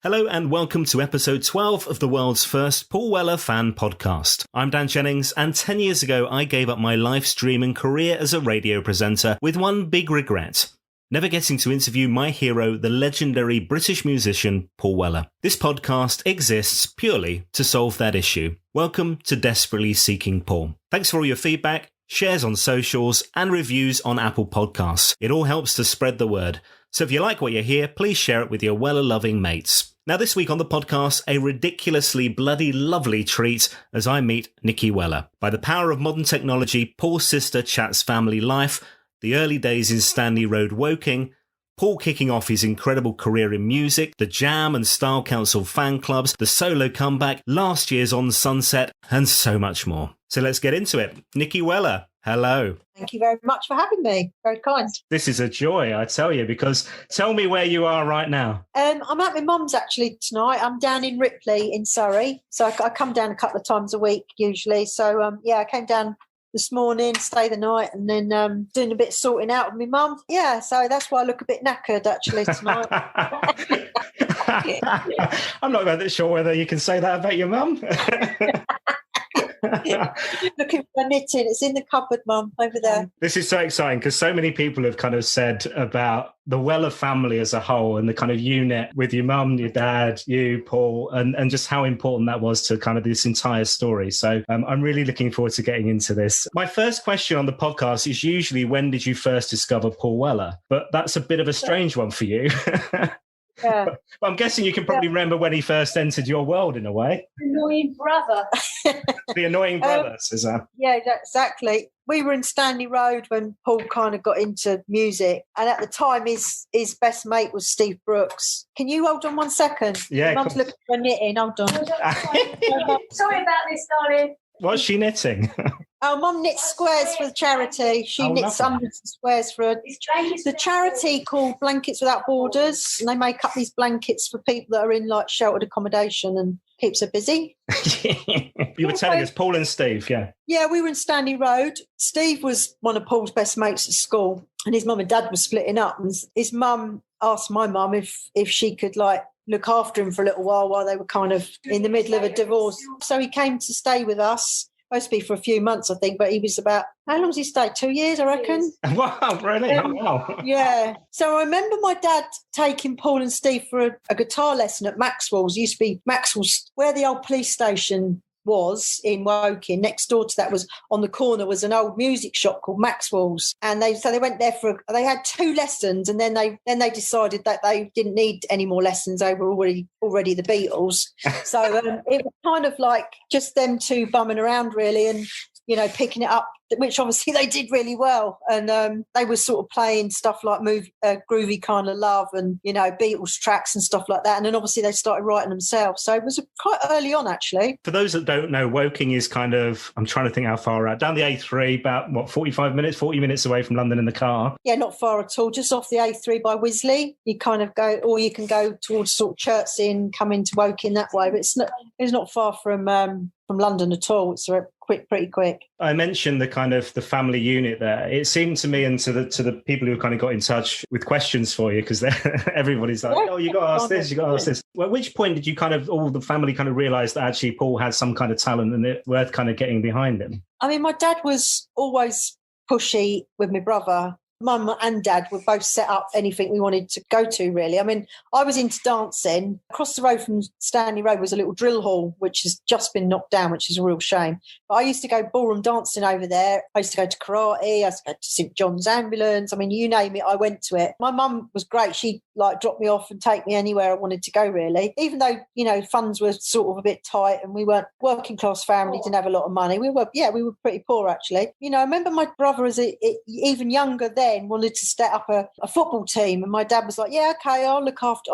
Hello and welcome to episode 12 of the world's first Paul Weller fan podcast. I'm Dan Jennings, and 10 years ago I gave up my live streaming career as a radio presenter with one big regret: never getting to interview my hero, the legendary British musician Paul Weller. This podcast exists purely to solve that issue. Welcome to Desperately Seeking Paul. Thanks for all your feedback, shares on socials, and reviews on Apple Podcasts. It all helps to spread the word. So if you like what you hear, please share it with your Weller-loving mates. Now this week on the podcast, a ridiculously bloody lovely treat as I meet Nicky Weller. By the power of modern technology, Paul's sister chats family life, the early days in Stanley Road Woking, Paul kicking off his incredible career in music, the Jam and Style Council fan clubs, the solo comeback, last year's On Sunset, and so much more. So let's get into it. Nicky Weller, hello. Thank you very much for having me. Very kind. This is a joy, I tell you, because tell me where you are right now. I'm at my mum's actually tonight. I'm down in Ripley in Surrey. So I come down a couple of times a week usually. So, I came down this morning, stay the night, and then doing a bit of sorting out with my mum. Yeah, so that's why I look a bit knackered actually tonight. I'm not that sure whether you can say that about your mum. Looking for knitting. It's in the cupboard, Mum, over there. This is so exciting because so many people have kind of said about the Weller family as a whole and the kind of unit with your mum, your dad, you, Paul, and just how important that was to kind of this entire story. So I'm really looking forward to getting into this. My first question on the podcast is usually, when did you first discover Paul Weller? But that's a bit of a strange one for you. Yeah. But I'm guessing you can probably remember when he first entered your world in a way. Annoying brother. The annoying brother, Suzanne. Yeah, exactly. We were in Stanley Road when Paul kind of got into music. And at the time, his best mate was Steve Brooks. Can you hold on 1 second? Yeah. Mum's looking for knitting. Hold on. Sorry about this, darling. What's she knitting? Oh, Mum knits squares for the charity. She knits some squares for the charity called Blankets Without Borders, and they make up these blankets for people that are in like sheltered accommodation, and keeps her busy. You were telling us Paul and Steve, yeah. Yeah, we were in Stanley Road. Steve was one of Paul's best mates at school, and his mum and dad were splitting up. And his mum asked my mum if she could like look after him for a little while they were kind of in the middle of a divorce. So he came to stay with us. Supposed to be for a few months, I think, but he was about, how long has he stayed? 2 years, I reckon. Wow, really? Wow. Yeah. So I remember my dad taking Paul and Steve for a guitar lesson at Maxwell's. It used to be Maxwell's, where the old police station was in Woking. Next door to that was, on the corner, was an old music shop called Maxwell's, and they went there they had 2 lessons, and then they decided that they didn't need any more lessons. They were already the Beatles. So it was kind of like just them 2 bumming around really, and picking it up, which obviously they did really well. And they were sort of playing stuff like Groovy Kind of Love and, Beatles tracks and stuff like that. And then obviously they started writing themselves. So it was quite early on, actually. For those that don't know, Woking is kind of, I'm trying to think how far out, down the A3, about, 40 minutes away from London in the car? Yeah, not far at all. Just off the A3 by Wisley. You kind of go, or you can go towards sort of Chertsey and come into Woking that way. But it's not far from London at all. It's pretty quick. I mentioned the kind of the family unit there. It seemed to me, and to the people who kind of got in touch with questions for you, because everybody's like, oh, you got to ask this, you got to ask this. Well, at which point did you all the family kind of realise that actually Paul had some kind of talent and it worth kind of getting behind him? I mean, my dad was always pushy with my brother. Mum and Dad would both set up anything we wanted to go to, really. I mean, I was into dancing. Across the road from Stanley Road was a little drill hall, which has just been knocked down, which is a real shame. But I used to go ballroom dancing over there. I used to go to karate. I used to go to St John's Ambulance. I mean, you name it, I went to it. My mum was great. She dropped me off and take me anywhere I wanted to go, really. Even though, funds were sort of a bit tight and we weren't working class family, didn't have a lot of money. We were pretty poor, actually. I remember my brother, even younger then, wanted to set up a football team, and my dad was like, yeah, okay, I'll look after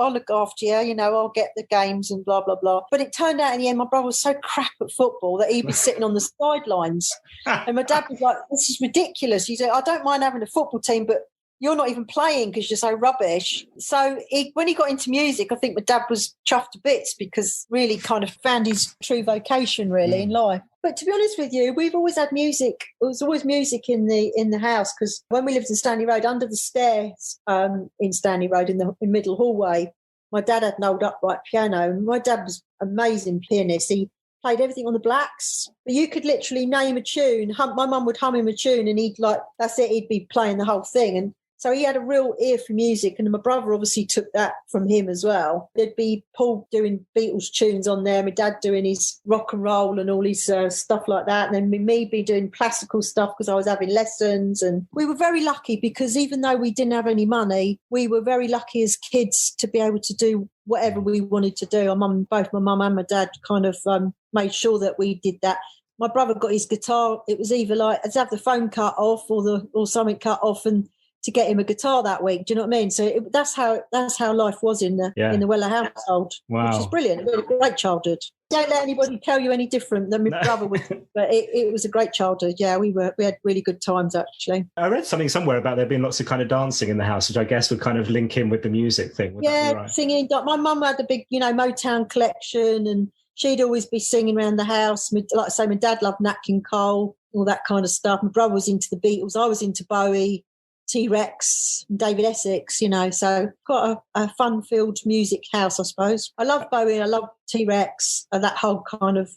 you, I'll get the games and blah blah blah. But it turned out in the end my brother was so crap at football that he'd be sitting on the sidelines, and my dad was like, this is ridiculous. He said, I don't mind having a football team, but you're not even playing because you're so rubbish. So when he got into music, I think my dad was chuffed to bits because really kind of found his true vocation really in life. But to be honest with you, we've always had music. There was always music in the house, because when we lived in Stanley Road, under the stairs in Stanley Road in the middle hallway, my dad had an old upright piano, and my dad was an amazing pianist. He played everything on the blacks. But you could literally name a tune. My mum would hum him a tune, and he'd that's it, he'd be playing the whole thing. And so he had a real ear for music, and my brother obviously took that from him as well. There'd be Paul doing Beatles tunes on there, my dad doing his rock and roll and all his stuff like that, and then me be doing classical stuff because I was having lessons. And we were very lucky because even though we didn't have any money, we were very lucky as kids to be able to do whatever we wanted to do. Both my mum and my dad kind of made sure that we did that. My brother got his guitar. It was either like to have the phone cut off or something cut off, and to get him a guitar that week. Do you know what I mean? So that's how life was in the Weller household. Wow. Which is brilliant. We had a great childhood. Don't let anybody tell you any different than my brother would. But it was a great childhood. Yeah, we had really good times, actually. I read something somewhere about there being lots of kind of dancing in the house, which I guess would kind of link in with the music thing. Would that be right? Singing. My mum had a big, Motown collection, and she'd always be singing around the house. Like I say, my dad loved Nat King Cole, all that kind of stuff. My brother was into the Beatles. I was into Bowie, T-Rex, David Essex, so quite a fun-filled music house, I suppose. I love Bowie, I love T-Rex, and that whole kind of,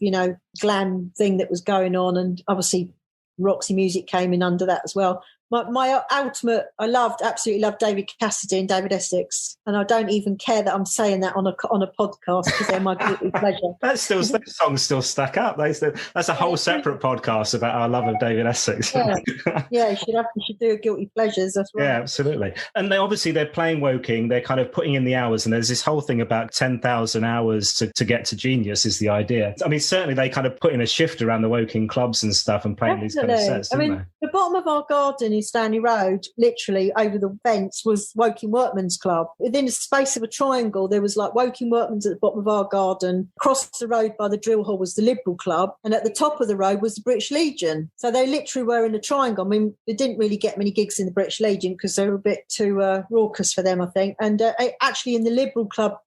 glam thing that was going on, and obviously Roxy Music came in under that as well. My ultimate, absolutely loved David Cassidy and David Essex, and I don't even care that I'm saying that on a podcast because they're my guilty pleasure. Those songs still stack up. That's a whole separate podcast about our love of David Essex. Yeah, you should do a guilty pleasures. That's right. Yeah, absolutely. And they're playing Woking. They're kind of putting in the hours, and there's this whole thing about 10,000 hours to get to genius is the idea. I mean, certainly they kind of put in a shift around the Woking clubs and stuff and playing these kind of sets. The bottom of our garden in Stanley Road, literally over the fence, was Woking Workmen's Club. Within the space of a triangle, there was like Woking Workmen's at the bottom of our garden. Across the road by the drill hall was the Liberal Club, and at the top of the road was the British Legion. So they literally were in a triangle. I mean, they didn't really get many gigs in the British Legion because they were a bit too raucous for them, I think. And actually in the Liberal Club,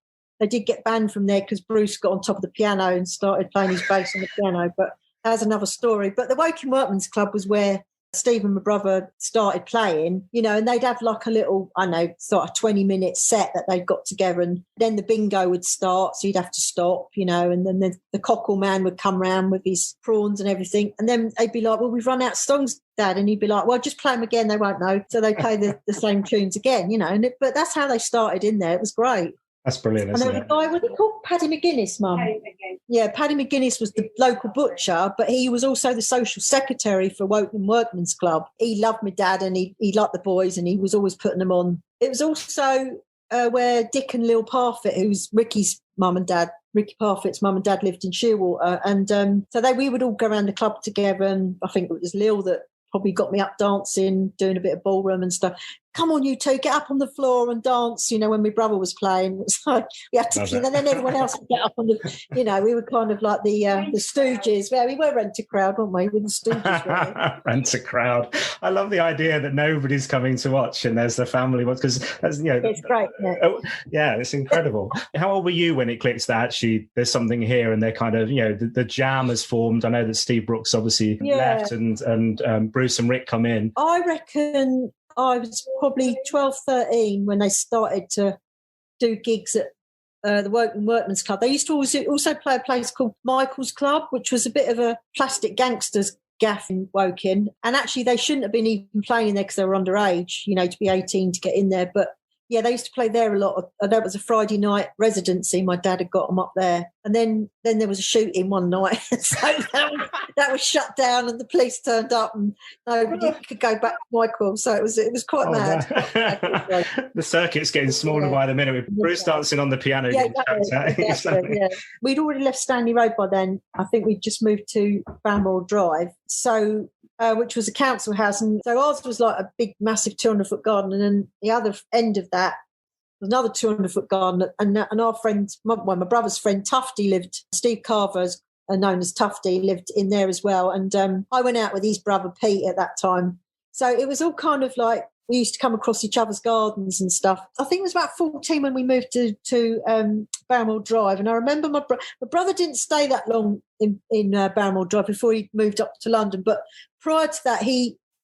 they did get banned from there because Bruce got on top of the piano and started playing his bass on the piano. But that's another story. But the Woking Workmen's Club was where Steve and my brother started playing, and they'd have like a little, sort of 20-minute set that they'd got together, and then the bingo would start, so you'd have to stop, and then the cockle man would come round with his prawns and everything, and then they'd be like, well, we've run out of songs, Dad, and he'd be like, well, just play them again, they won't know, so they play the same tunes again, but that's how they started in there. It was great. That's brilliant, isn't it? And there was a guy, was he called Paddy McGuinness, Mum? Yeah, Paddy McGuinness was the local butcher, but he was also the social secretary for Woking Workmen's Club. He loved my dad and he liked the boys and he was always putting them on. It was also where Dick and Lil Parfitt, who's Ricky's mum and dad, Ricky Parfitt's mum and dad lived in Shearwater. And so we would all go around the club together, and I think it was Lil that probably got me up dancing, doing a bit of ballroom and stuff. Come on, you two, get up on the floor and dance, when my brother was playing. It was like, we had to, and then everyone else would get up on the, we were kind of like the Stooges. Well, we were Rent-A-Crowd, weren't we? With the Stooges, really. Rent-A-Crowd. I love the idea that nobody's coming to watch and there's the family watch, because, it's great, yeah. Yeah, it's incredible. How old were you when it clicked that actually there's something here and they're kind of, the jam has formed? I know that Steve Brooks obviously left and Bruce and Rick come in. I reckon I was probably 12, 13 when they started to do gigs at the Woking Workmen's Club. They used to also play a place called Michael's Club, which was a bit of a plastic gangsters gaff in Woking. And actually they shouldn't have been even playing there because they were underage, to be 18 to get in there. But yeah, they used to play there a lot. That was a Friday night residency. My dad had got them up there. And then there was a shooting one night. So that was shut down and the police turned up and nobody could go back to Michael. So it was quite mad. The circuit's getting smaller by the minute. With Bruce dancing on the piano. Exactly. We'd already left Stanley Road by then. I think we'd just moved to Balmoral Drive. So which was a council house. And so ours was like a big, massive 200-foot garden. And then the other end of that was another 200-foot garden. And our friend, my brother's friend, Tufty lived, Steve Carver's known as Tufty, lived in there as well. And I went out with his brother Pete at that time. So it was all kind of like, we used to come across each other's gardens and stuff. I think it was about 14 when we moved to Balmoral Drive. And I remember my brother didn't stay that long in Balmoral Drive before he moved up to London. But prior to that,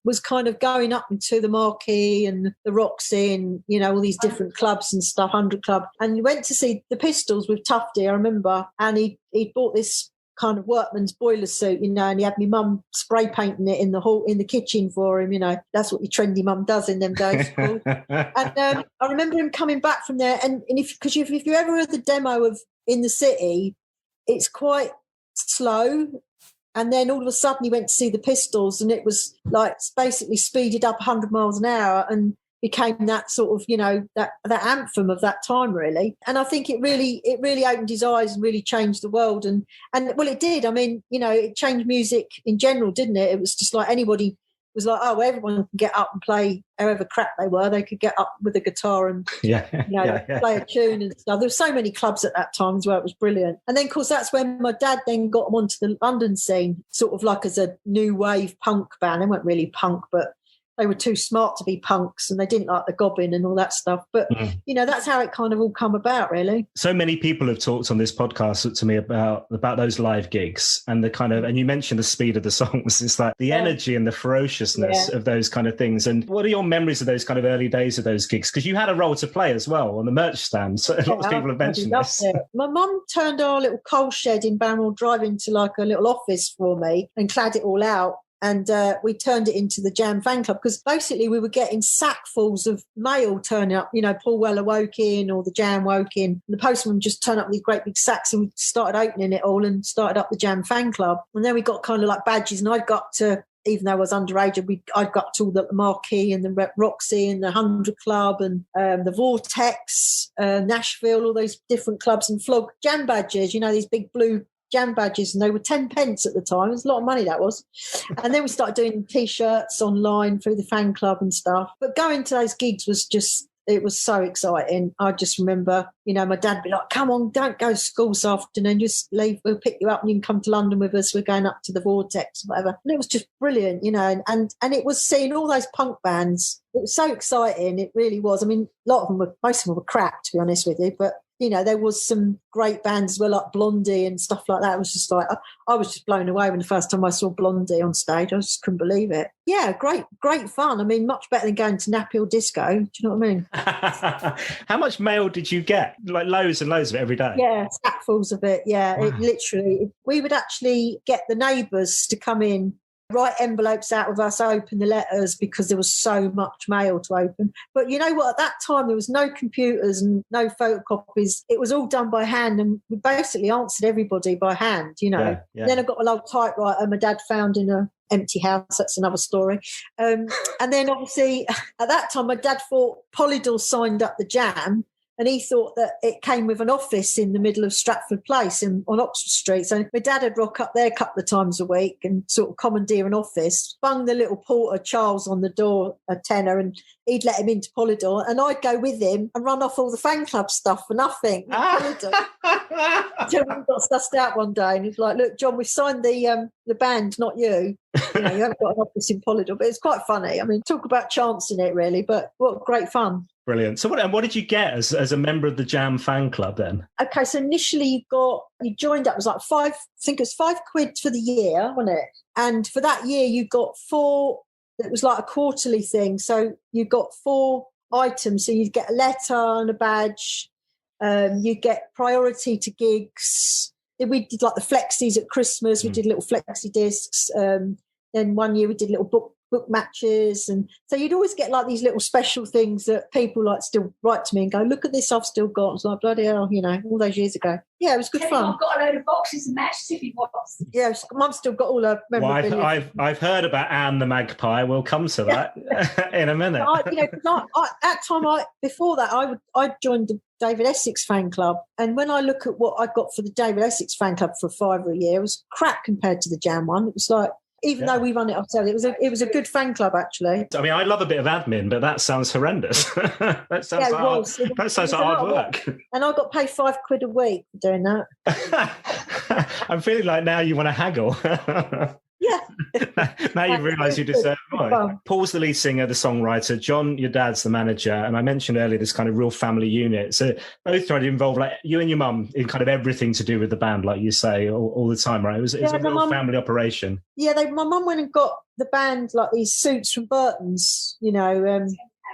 was kind of going up into the Marquee and the Roxy and, you know, all these different clubs and stuff, 100 Club. And we went to see the Pistols with Tufty, I remember. And he bought this kind of workman's boiler suit, you know, and he had my mum spray painting it in the kitchen for him, you know. That's what your trendy mum does in them days. And I remember him coming back from there, and if you ever heard the demo of In the City, it's quite slow, and then all of a sudden he went to see the Pistols, and it was like basically speeded up 100 miles an hour and became that sort of, you know, that anthem of that time, really. And I think it really opened his eyes and really changed the world. And well, it did. I mean, you know, it changed music in general, didn't it? It was just like anybody was like, oh, everyone can get up and play however crap they were. They could get up with a guitar and play a tune and stuff. There were so many clubs at that time as well. It was brilliant. And then, of course, that's when my dad then got onto the London scene, sort of like as a new wave punk band. They weren't really punk, but they were too smart to be punks, and they didn't like the gobbing and all that stuff. But, you know, that's how it kind of all come about, really. So many people have talked on this podcast to me about those live gigs and the kind of, and you mentioned the speed of the songs. It's like the energy and the ferociousness of those kind of things. And what are your memories of those kind of early days of those gigs? Because you had a role to play as well on the merch stand. So lots of people have mentioned this. My mum turned our little coal shed in Barnwell Drive into like a little office for me and clad it all out. And we turned it into the Jam fan club, because basically we were getting sackfuls of mail turning up. You know, Paul Weller woke in, or the Jam woke in. And the postman just turned up with these great big sacks, and we started opening it all and started up the Jam fan club. And then we got kind of like badges, and I'd got to, even though I was underage, I'd got to all the Marquee and the Roxy and the 100 Club and the Vortex, Nashville, all those different clubs, and flog Jam badges, you know, these big blue Jam badges, and they were 10 pence at the time. It was a lot of money, that was. And then we started doing T-shirts online through the fan club and stuff. But going to those gigs was just, it was so exciting. I just remember, you know, my dad would be like, come on, don't go to school this afternoon, just leave, we'll pick you up and you can come to London with us. We're going up to the Vortex, whatever. And it was just brilliant, you know, and it was seeing all those punk bands. It was so exciting. It really was. I mean, most of them were crap, to be honest with you, but you know, there was some great bands as well, like Blondie and stuff like that. It was just like, I was just blown away when the first time I saw Blondie on stage. I just couldn't believe it. Yeah, great fun. I mean, much better than going to Nap Hill Disco. Do you know what I mean? How much mail did you get? Like loads and loads of it every day? Yeah, sackfuls of it. Yeah, wow. It literally, we would actually get the neighbours to come in, write envelopes out with us, open the letters, because there was so much mail to open. But you know what? At that time, there was no computers and no photocopies. It was all done by hand, and we basically answered everybody by hand, you know. Yeah. Then I got a little typewriter my dad found in a empty house. That's another story. And then obviously at that time, my dad thought Polydor signed up the Jam, and he thought that it came with an office in the middle of Stratford Place on Oxford Street. So my dad would rock up there a couple of times a week and sort of commandeer an office, bung the little porter Charles on the door, a tenner, and he'd let him into Polydor. And I'd go with him and run off all the fan club stuff for nothing. Until we got sussed out one day, and he's like, look, John, we've signed the band, not you. You know, you haven't got an office in Polydor. But it's quite funny. I mean, talk about chancing it, really, but what great fun. Brilliant. So what did you get as a member of the Jam fan club then? Okay, so initially you joined up, it was like I think it was £5 for the year, wasn't it? And for that year you got 4, it was like a quarterly thing. So you got 4 items. So you'd get a letter and a badge, you get priority to gigs. We did like the flexies at Christmas, we did little flexi discs. Then one year we did little book matches, and so you'd always get like these little special things that people like still write to me and go, look at this I've still got. It's like, bloody hell, you know, all those years ago. Yeah, it was good fun. I've got a load of boxes and matches if you want. Yeah, Mum's still got all her memorabilia. Well, I've heard about Anne the Magpie. We'll come to that in a minute. Before that I joined the David Essex fan club, and when I look at what I got for the David Essex fan club for £5 a year, it was crap compared to the Jam one. It was like, even though we run it ourselves, it was a good fan club, actually. I mean, I love a bit of admin, but that sounds horrendous. That sounds like hard work. And I got paid £5 a week for doing that. I'm feeling like now you want to haggle. Now you've realised you deserve more. Paul's the lead singer, the songwriter. John, your dad's the manager. And I mentioned earlier this kind of real family unit. So both tried to involve like you and your mum in kind of everything to do with the band, like you say, all the time, right? It was a real family operation. Yeah, my mum went and got the band like these suits from Burton's,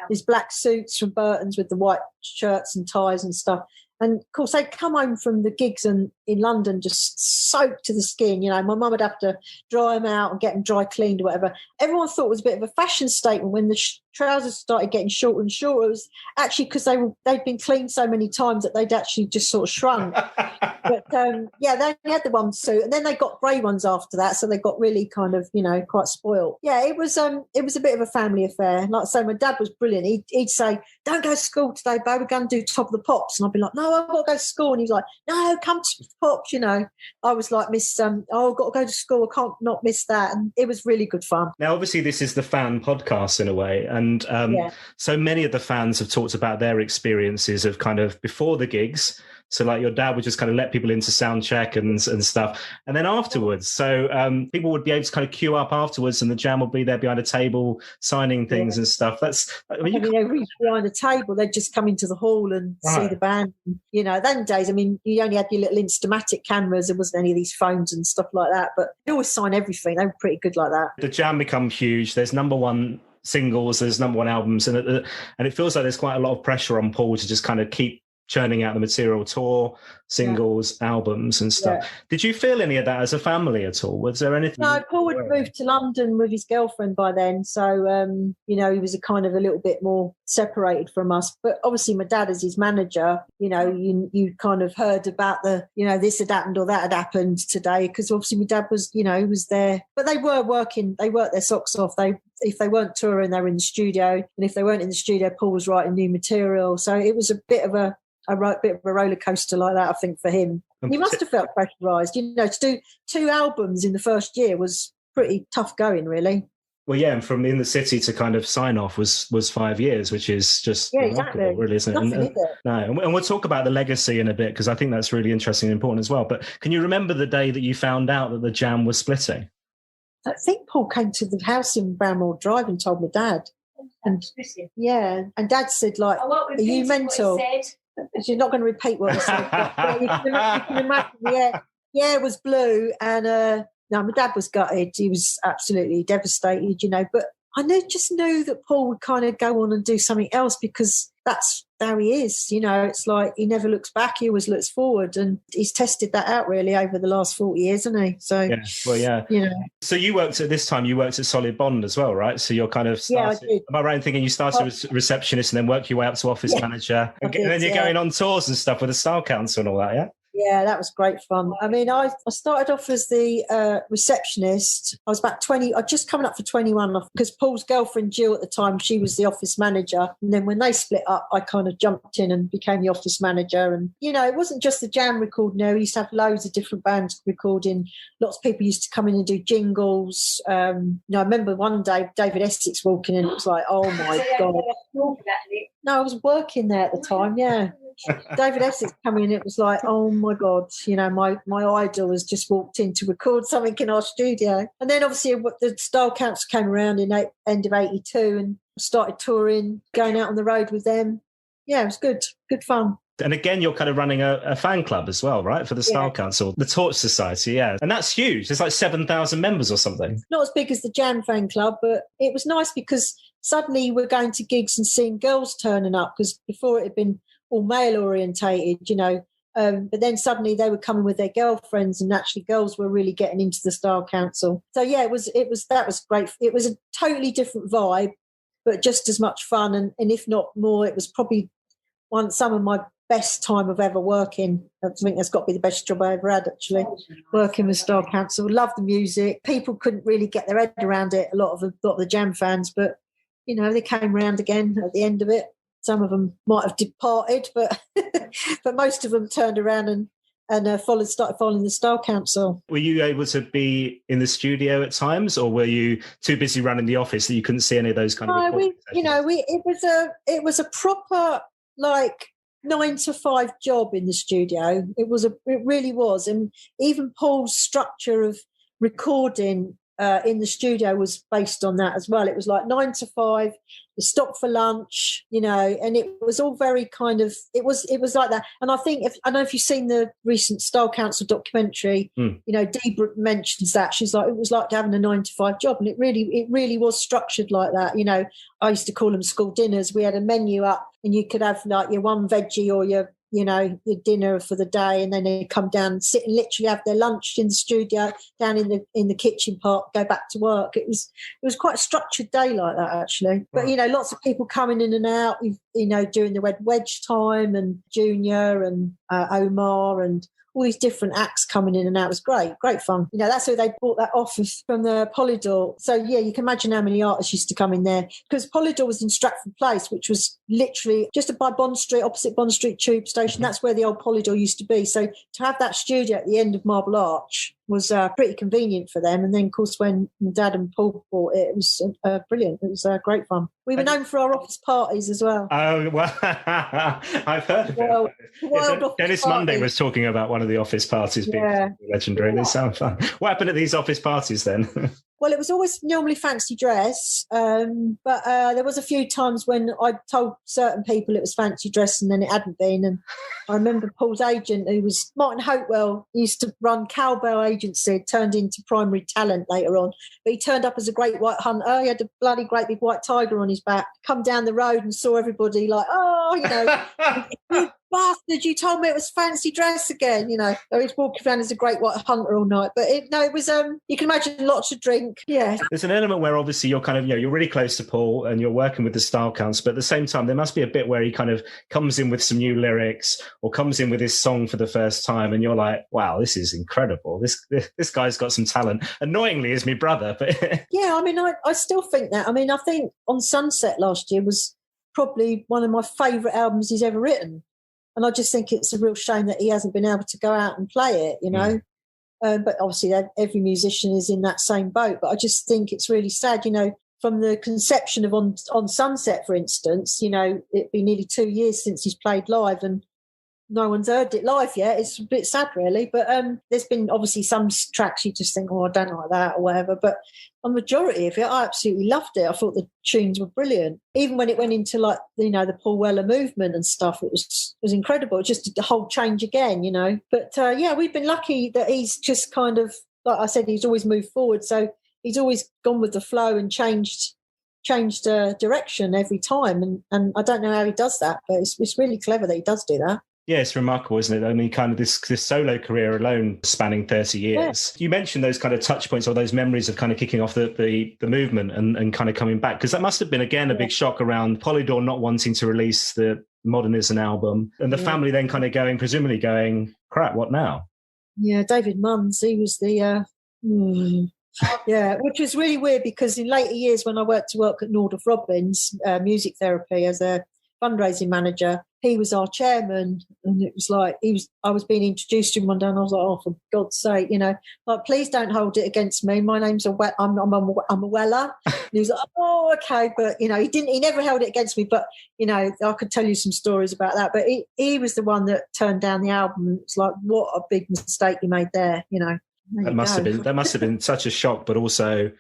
these black suits from Burton's with the white shirts and ties and stuff. And of course, they'd come home from the gigs in London just soaked to the skin. My mum would have to dry them out and get them dry cleaned or whatever. Everyone thought it was a bit of a fashion statement when the trousers started getting shorter and shorter. It was actually because they'd been cleaned so many times that they'd actually just sort of shrunk. But they only had the one suit, and then they got grey ones after that, so they got really kind of quite spoiled. Yeah, it was a bit of a family affair. Like I say, my dad was brilliant. He'd say, "Don't go to school today, Bo. We're going to do Top of the Pops," and I'd be like, "No, I've got to go to school," and he's like, "No, come to the Pops." I was like, "Miss, I've got to go to school. I can't not miss that," and it was really good fun. Now, obviously, this is the fan podcast in a way, and so many of the fans have talked about their experiences of kind of before the gigs. So like your dad would just kind of let people into sound check and stuff. And then afterwards, so people would be able to kind of queue up afterwards and the Jam would be there behind a table signing things and stuff. They reach behind a table, they'd just come into the hall and see the band. Then days, you only had your little Instamatic cameras. There wasn't any of these phones and stuff like that. But they always sign everything. They were pretty good like that. The Jam become huge. There's number one singles, there's number one albums. And it feels like there's quite a lot of pressure on Paul to just kind of keep churning out the material, tour, singles, albums and stuff. Yeah. Did you feel any of that as a family at all? Was there anything? No, Paul had moved to London with his girlfriend by then. So, he was a kind of a little bit more separated from us. But obviously my dad as his manager, you kind of heard about the, this had happened or that had happened today. Because obviously my dad was, he was there. But they were working, they worked their socks off. If they weren't touring, they were in the studio. And if they weren't in the studio, Paul was writing new material. So it was a bit of a roller coaster like that, I think, for him. He must have felt pressurised. To do 2 albums in the first year was pretty tough going, really. Well, yeah, and from In the City to kind of sign off was 5 years, which is just remarkable, exactly. Really, isn't it? Nothing, is it? No, and we'll talk about the legacy in a bit because I think that's really interesting and important as well. But can you remember the day that you found out that the Jam was splitting? I think Paul came to the house in Bramwell Drive and told my dad. And Dad said, like, "Are you mental?" You're not going to repeat what I said. But you can imagine, it was blue. And my dad was gutted. He was absolutely devastated, But I just knew that Paul would kind of go on and do something else because that's how he is. It's like he never looks back. He always looks forward. And he's tested that out really over the last 40 years, hasn't he? So, So you worked at Solid Bond as well, right? So you're kind of started, I did. Am I right in thinking you started as receptionist and then worked your way up to office manager? And then you're going on tours and stuff with the Style Council and all that, yeah? Yeah, that was great fun. I started off as the receptionist. I was about 20. I just coming up for 21 because Paul's girlfriend Jill at the time, she was the office manager. And then when they split up, I kind of jumped in and became the office manager. And it wasn't just the Jam recording. We used to have loads of different bands recording. Lots of people used to come in and do jingles. I remember one day David Essex walking in. It was like, oh my god. No, I was working there at the time. Yeah. David Essex coming in, it was like, oh my god, my idol has just walked in to record something in our studio. And then obviously the Style Council came around in end of 82 and started touring, going out on the road with them. Yeah, it was good fun. And again, you're kind of running a fan club as well, right, for the Style Council, the Torch Society, yeah. And that's huge. There's like 7,000 members or something. Not as big as the Jam fan club, but it was nice because suddenly we're going to gigs and seeing girls turning up because before it had been all male orientated, but then suddenly they were coming with their girlfriends and actually girls were really getting into the Style Council. So that was great. It was a totally different vibe, but just as much fun. And if not more, it was probably some of my best time of ever working. I think that's got to be the best job I ever had, actually, working with Style Council. Love the music. People couldn't really get their head around it, a lot of the Jam fans, but they came round again at the end of it. Some of them might have departed, but but most of them turned around and started following the Style Council. Were you able to be in the studio at times, or were you too busy running the office that you couldn't see any of those kind of? It was a proper 9 to 5 job in the studio. It really was, and even Paul's structure of recording in the studio was based on that as well. It was like 9 to 5, the stop for lunch, you know, and it was all very kind of, it was like that. And I think, I don't know if you've seen the recent Style Council documentary, you know, Deborah mentions that. She's like, it was like having a 9 to 5 job. And it really was structured like that. You know, I used to call them school dinners. We had a menu up and you could have like your one veggie or your, you know, your dinner for the day, and then they come down and sit and literally have their lunch in the studio, down in the kitchen part, go back to work. It was quite a structured day like that, actually. But, you know, lots of people coming in and out, you know, during the Red Wedge time, and Junior and Omar and all these different acts coming in and out. It was great fun. You know, that's where they bought that off from the Polydor. So, yeah, you can imagine how many artists used to come in there, because Polydor was in Stratford Place, which was literally just by Bond Street, opposite Bond Street Tube Station. That's where the old Polydor used to be. So to have that studio at the end of Marble Arch was pretty convenient for them. And then, of course, when Dad and Paul bought it, it was brilliant. It was great fun. We were known for our office parties as well. Oh, well, I've heard of it. Dennis Monday was talking about one of the office parties being legendary. They sound fun. What happened at these office parties then? Well, it was always normally fancy dress, but there was a few times when I told certain people it was fancy dress and then it hadn't been. And I remember Paul's agent, who was Martin Hopewell, used to run Cowbell Agency, turned into Primary Talent later on. But he turned up as a great white hunter. He had a bloody great big white tiger on his back, come down the road and saw everybody like, oh, you know, you bastard, you told me it was fancy dress again, you know. So he's walking around as a great white hunter all night. But it was, you can imagine lots of drink. Yeah. There's an element where obviously you're kind of, you know, you're really close to Paul and you're working with the Style Council, but at the same time, there must be a bit where he kind of comes in with some new lyrics or comes in with his song for the first time and you're like, wow, this is incredible. This guy's got some talent. Annoyingly, is my brother, but... Yeah, I mean, I still think that. I mean, I think On Sunset last year was probably one of my favourite albums he's ever written. And I just think it's a real shame that he hasn't been able to go out and play it, you know. But obviously every musician is in that same boat. But I just think it's really sad, you know, from the conception of On Sunset, for instance, you know, it'd be nearly 2 years since he's played live and no one's heard it live yet. It's a bit sad, really. But there's been obviously some tracks you just think, oh, I don't like that or whatever. But a majority of it, I absolutely loved it. I thought the tunes were brilliant. Even when it went into, like, you know, the Paul Weller movement and stuff, it was incredible. It just did the whole change again, you know. But, yeah, we've been lucky that he's just kind of, like I said, he's always moved forward. So he's always gone with the flow and changed direction every time. And I don't know how he does that, but it's really clever that he does do that. Yeah, it's remarkable, isn't it? I mean, kind of this solo career alone spanning 30 years. Yeah. You mentioned those kind of touch points or those memories of kind of kicking off the movement and kind of coming back, because that must have been, again, a big shock around Polydor not wanting to release the Modernism album and the family then kind of presumably going, crap, what now? Yeah, David Munns, he was the... Yeah, which was really weird because in later years when I worked at Nordoff Robbins Music Therapy as a fundraising manager, he was our chairman, and it was like I was being introduced to him one day, and I was like, "Oh, for God's sake, you know, like, please don't hold it against me. My name's I'm a Weller." And he was like, "Oh, okay," but you know, he never held it against me. But you know, I could tell you some stories about that. But he was the one that turned down the album, and it's like, what a big mistake you made there, you know. That must have been such a shock, but also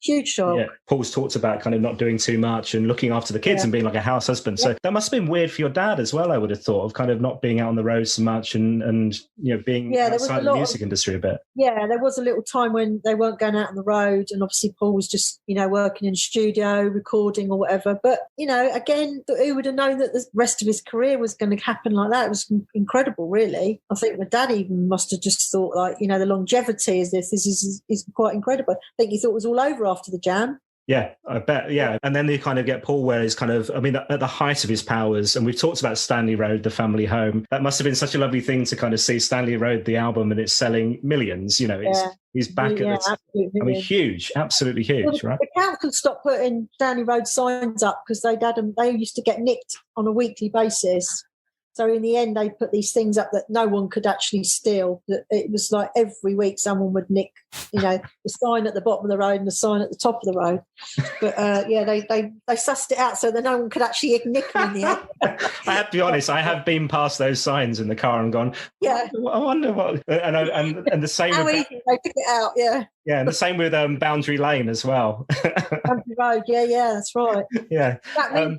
huge shock. Yeah, Paul's talked about kind of not doing too much and looking after the kids and being like a house husband. So that must have been weird for your dad as well, I would have thought, of kind of not being out on the road so much and you know, being outside the music industry a bit. Yeah, there was a little time when they weren't going out on the road, and obviously Paul was just, you know, working in studio, recording or whatever. But, you know, again, who would have known that the rest of his career was going to happen like that? It was incredible, really. I think my dad even must have just thought, like, you know, the longevity is this is quite incredible. I think he thought it was all over after the Jam. Yeah, I bet. Yeah. And then they kind of get Paul, where he's kind of, I mean, at the height of his powers. And we've talked about Stanley Road, the family home. That must have been such a lovely thing to kind of see Stanley Road, the album, and it's selling millions. You know, he's back at it. I mean, huge, absolutely huge, right? The council stopped putting Stanley Road signs up because they used to get nicked on a weekly basis. So in the end, they put these things up that no one could actually steal. That it was like every week someone would nick, the sign at the bottom of the road and the sign at the top of the road. But they sussed it out so that no one could actually nick them in the end. I have to be honest, I have been past those signs in the car and gone, I wonder what. And the same. How easy they took it out, yeah. Yeah, and the same with Boundary Lane as well. Boundary Road, yeah, that's right. Yeah.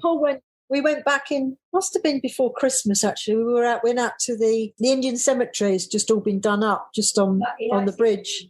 Paul we went back in, must have been before Christmas actually. We went out to the Indian cemetery. It's just all been done up just on the bridge.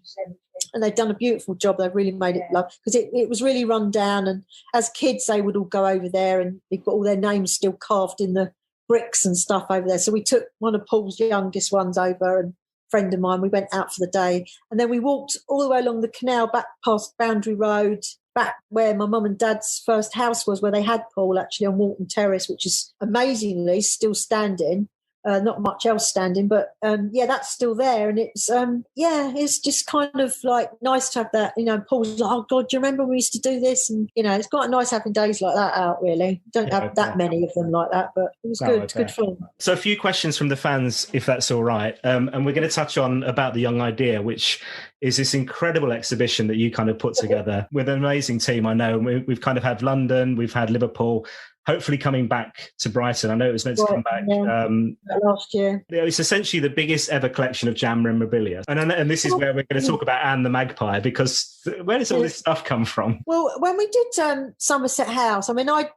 And they've done a beautiful job. They've really made it love, because it was really run down. And as kids, they would all go over there and they've got all their names still carved in the bricks and stuff over there. So we took one of Paul's youngest ones over, and a friend of mine, we went out for the day. And then we walked all the way along the canal back past Boundary Road, back where my mum and dad's first house was, where they had Paul, actually, on Walton Terrace, which is amazingly still standing. Not much else standing, but that's still there. And it's it's just kind of like nice to have that. Paul's like, oh God, do you remember we used to do this? And it's quite nice having days like that out. Really, don't have that many of them like that, but it was good. It's good fun. So a few questions from the fans, if that's all right. And we're going to touch on about the Young Idea, which is this incredible exhibition that you kind of put together with an amazing team. I know we've kind of had London, we've had Liverpool. Hopefully coming back to Brighton. I know it was meant to come back last year. It's essentially the biggest ever collection of jam memorabilia. And this is where we're going to talk about Anne the Magpie, because where does all this stuff come from? Well, when we did Somerset House, I mean, I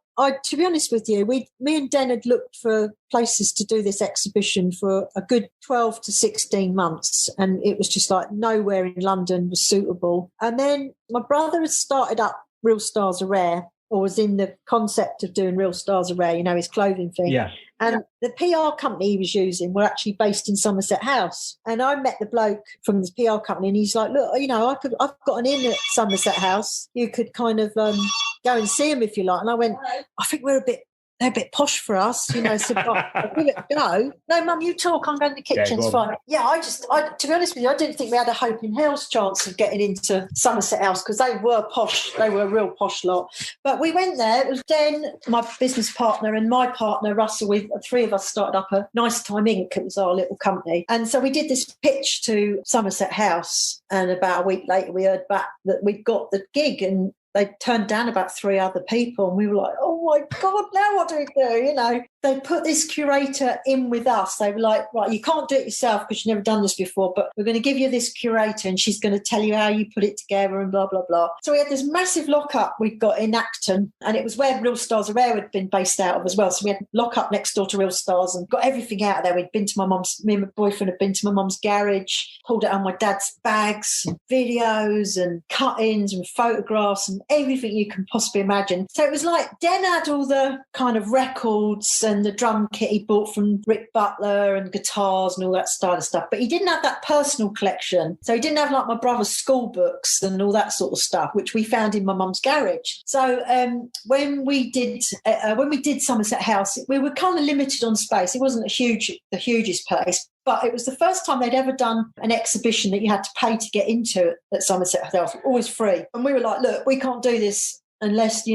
to be honest with you, me and Den had looked for places to do this exhibition for a good 12 to 16 months. And it was just like nowhere in London was suitable. And then my brother had started up Real Stars Are Rare, or was in the concept of doing Real Stars Are Rare, his clothing thing. Yeah. And the PR company he was using were actually based in Somerset House. And I met the bloke from this PR company, and he's like, look, I've got an inn at Somerset House. You could kind of go and see him if you like. And I went, I think they're a bit posh for us, so I'll give it a go. No, Mum, you talk, I'm going to the kitchen, it's fine. Yeah, I to be honest with you, I didn't think we had a hope in hell's chance of getting into Somerset House, because they were posh, they were a real posh lot. But we went there, it was Den, my business partner, and my partner, Russell, with three of us started up a Nice Time Inc., it was our little company. And so we did this pitch to Somerset House, and about a week later we heard back that we'd got the gig, and they turned down about 3 other people, and we were like, oh my God, now what do we do? They put this curator in with us. They were like, right, you can't do it yourself because you've never done this before, but we're going to give you this curator and she's going to tell you how you put it together and blah, blah, blah. So we had this massive lockup we'd got in Acton, and it was where Real Stars Are Rare had been based out of as well. So we had lockup next door to Real Stars and got everything out of there. We'd been to me and my boyfriend had been to my mum's garage, pulled out on my dad's bags, and videos and cut-ins and photographs and everything you can possibly imagine. So it was like Den had all the kind of records and the drum kit he bought from Rick Butler and guitars and all that style of stuff, but he didn't have that personal collection. So he didn't have like my brother's school books and all that sort of stuff, which we found in my mum's garage. So when we did Somerset House, we were kind of limited on space. It wasn't the hugest place, but it was the first time they'd ever done an exhibition that you had to pay to get into at Somerset House, always free. And we were like, look, we can't do this unless,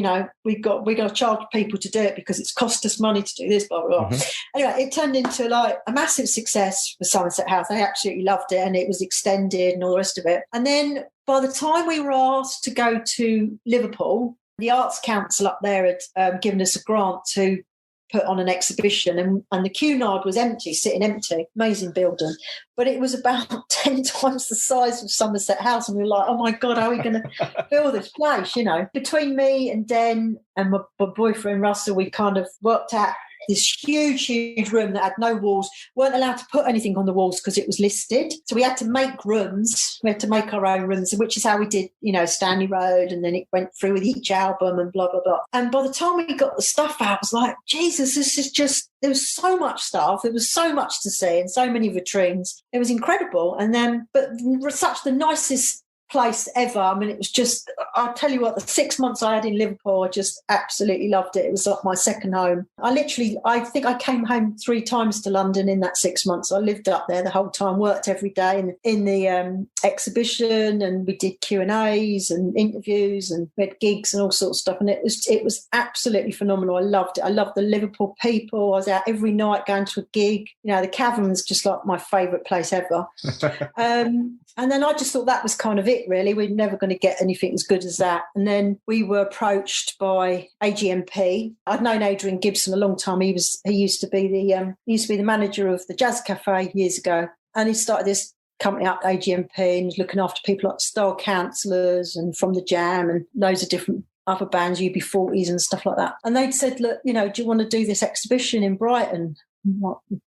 we've got to charge people to do it because it's cost us money to do this, blah, blah, blah. Mm-hmm. Anyway, it turned into like a massive success for Somerset House. They absolutely loved it, and it was extended and all the rest of it. And then by the time we were asked to go to Liverpool, the Arts Council up there had given us a grant to put on an exhibition, and the Cunard was sitting empty, amazing building, but it was about 10 times the size of Somerset House, and we were like, oh my God, how are we going to fill this place? Between me and Den and my boyfriend Russell, we kind of worked out this huge room that had no walls, weren't allowed to put anything on the walls because it was listed. So we had to make rooms. We had to make our own rooms, which is how we did, Stanley Road. And then it went through with each album and blah, blah, blah. And by the time we got the stuff out, I was like, Jesus, this is just, there was so much stuff. There was so much to see and so many vitrines. It was incredible. And then, but such the nicest place ever. I mean, it was just, I'll tell you what, the 6 months I had in Liverpool, I just absolutely loved it. It was like my second home. I think I came home 3 times to London in that 6 months. I lived up there the whole time, worked every day in the exhibition, and we did Q&As and interviews, and we had gigs and all sorts of stuff. And it was absolutely phenomenal. I loved it. I loved the Liverpool people. I was out every night going to a gig. You know, the Cavern's just like my favourite place ever. And then I just thought that was kind of it, really. We're never going to get anything as good as that. And then we were approached by AGMP. I'd known Adrian Gibson a long time. He used to be the manager of the Jazz Cafe years ago, and he started this company up, AGMP, and was looking after people like Style Counsellors and From the Jam and loads of different other bands, UB40s and stuff like that. And they'd said, look, you know, do you want to do this exhibition in Brighton?